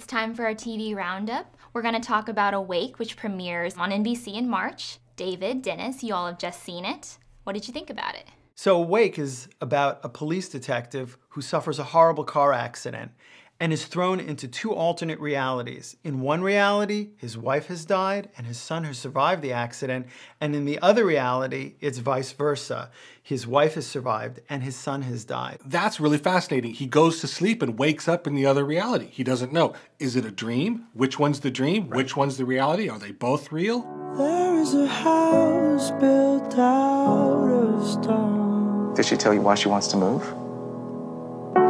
It's time for our TV roundup. We're going to talk about Awake, which premieres on NBC in March. David, Dennis, you all have just seen it. What did you think about it? So Awake is about a police detective who suffers a horrible car accident and is thrown into two alternate realities. In one reality, his wife has died and his son has survived the accident, and in the other reality, it's vice versa. His wife has survived and his son has died. That's really fascinating. He goes to sleep and wakes up in the other reality. He doesn't know. Is it a dream? Which one's the dream? Right. Which one's the reality? Are they both real? There is a house built out of stone. Did she tell you why she wants to move?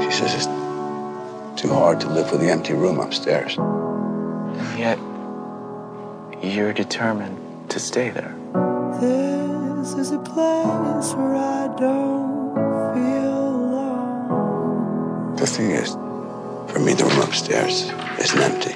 She says it's too hard to live with the empty room upstairs. And yet, you're determined to stay there. This is a place where I don't feel alone. The thing is, for me, the room upstairs isn't empty.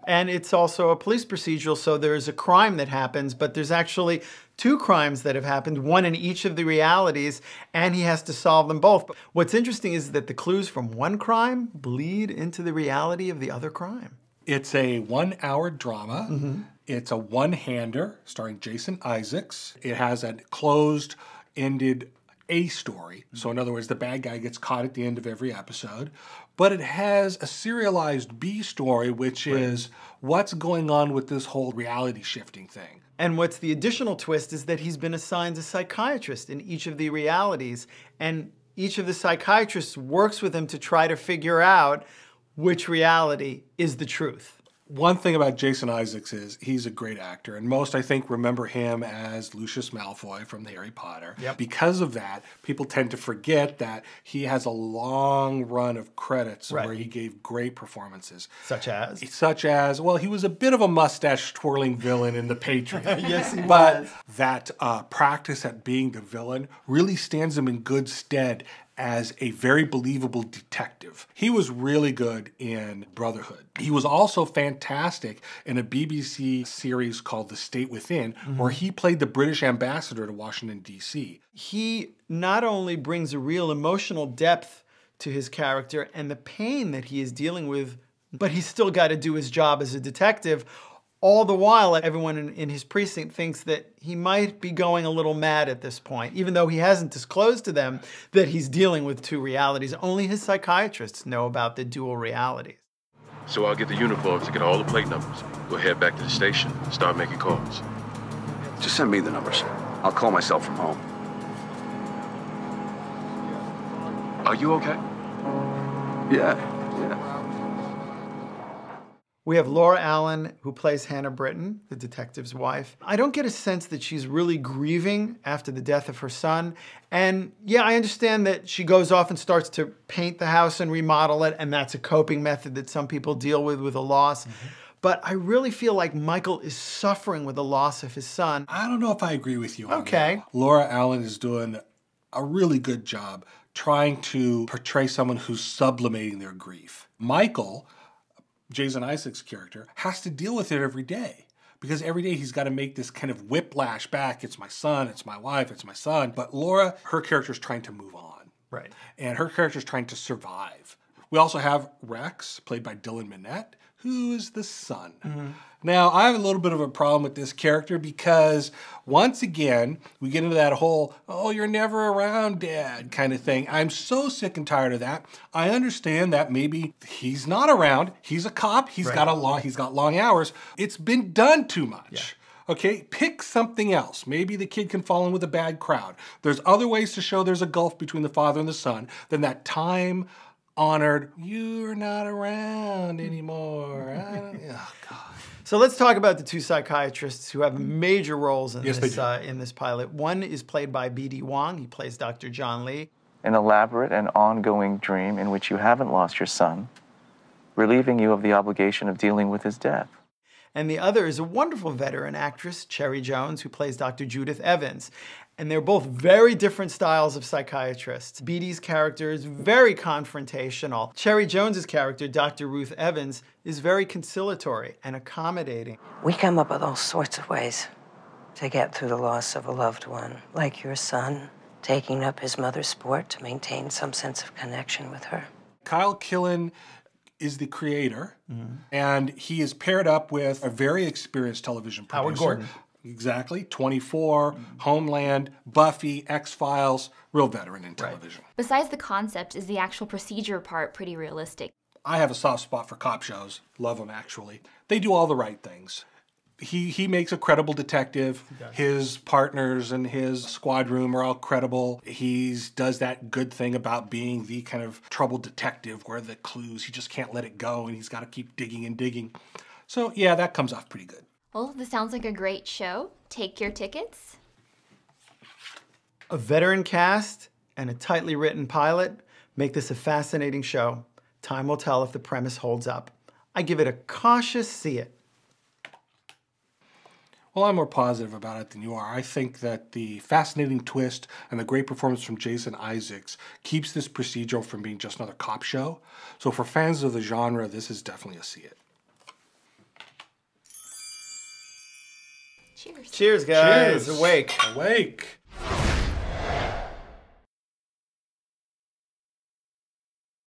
And it's also a police procedural, so there's a crime that happens, but there's actually two crimes that have happened, one in each of the realities, and he has to solve them both. But what's interesting is that the clues from one crime bleed into the reality of the other crime. It's a 1-hour drama. Mm-hmm. It's a one-hander starring Jason Isaacs. It has a closed-ended A story. So in other words, the bad guy gets caught at the end of every episode. But it has a serialized B story, which is what's going on with this whole reality shifting thing. And what's the additional twist is that he's been assigned a psychiatrist in each of the realities, and each of the psychiatrists works with him to try to figure out which reality is the truth. One thing about Jason Isaacs is he's a great actor, and most, I think, remember him as Lucius Malfoy from Harry Potter. Yep. Because of that, people tend to forget that he has a long run of credits where he gave great performances. Such as? Such as, well, he was a bit of a mustache-twirling villain in The Patriot. Yes, he was. But that practice at being the villain really stands him in good stead as a very believable detective. He was really good in Brotherhood. He was also fantastic in a BBC series called The State Within, where he played the British ambassador to Washington, D.C. He not only brings a real emotional depth to his character and the pain that he is dealing with, but he's still got to do his job as a detective. All the while, everyone in his precinct thinks that he might be going a little mad at this point, even though he hasn't disclosed to them that he's dealing with two realities. Only his psychiatrists know about the dual realities. So I'll get the uniforms to get all the plate numbers. We'll head back to the station and start making calls. Just send me the numbers. I'll call myself from home. Are you okay? Yeah. We have Laura Allen, who plays Hannah Britten, the detective's wife. I don't get a sense that she's really grieving after the death of her son. And yeah, I understand that she goes off and starts to paint the house and remodel it, and that's a coping method that some people deal with a loss. Mm-hmm. But I really feel like Michael is suffering with the loss of his son. I don't know if I agree with you on that. Laura Allen is doing a really good job trying to portray someone who's sublimating their grief. Michael, Jason Isaacs' character, has to deal with it every day. Because every day he's got to make this kind of whiplash back. It's my son, it's my wife, it's my son. But Laura, her character's trying to move on. Right. And her character's trying to survive. We also have Rex, played by Dylan Minnette, who is the son. Mm-hmm. Now, I have a little bit of a problem with this character because, once again, we get into that whole, oh, you're never around, Dad, kind of thing. I'm so sick and tired of that. I understand that maybe he's not around. He's a cop. He's got long hours. It's been done too much. Yeah. Okay, pick something else. Maybe the kid can fall in with a bad crowd. There's other ways to show there's a gulf between the father and the son than that time-honored, you're not around anymore. Oh, God. So let's talk about the two psychiatrists who have major roles in this pilot. One is played by B.D. Wong. He plays Dr. John Lee. An elaborate and ongoing dream in which you haven't lost your son, relieving you of the obligation of dealing with his death. And the other is a wonderful veteran actress, Cherry Jones, who plays Dr. Judith Evans. And they're both very different styles of psychiatrists. B.D.'s character is very confrontational. Cherry Jones's character, Dr. Ruth Evans, is very conciliatory and accommodating. We come up with all sorts of ways to get through the loss of a loved one, like your son taking up his mother's sport to maintain some sense of connection with her. Kyle Killen is the creator, and he is paired up with a very experienced television producer. Howard Gordon. Exactly. 24, Homeland, Buffy, X-Files, real veteran in television. Besides the concept, is the actual procedure part pretty realistic? I have a soft spot for cop shows. Love them, actually. They do all the right things. He makes a credible detective. His partners and his squad room are all credible. He does that good thing about being the kind of troubled detective where the clues, he just can't let it go and he's got to keep digging and digging. So yeah, that comes off pretty good. Well, this sounds like a great show. Take your tickets. A veteran cast and a tightly written pilot make this a fascinating show. Time will tell if the premise holds up. I give it a cautious see it. Well, I'm more positive about it than you are. I think that the fascinating twist and the great performance from Jason Isaacs keeps this procedural from being just another cop show. So for fans of the genre, this is definitely a see it. Cheers. Cheers, guys. Cheers. Awake. Awake.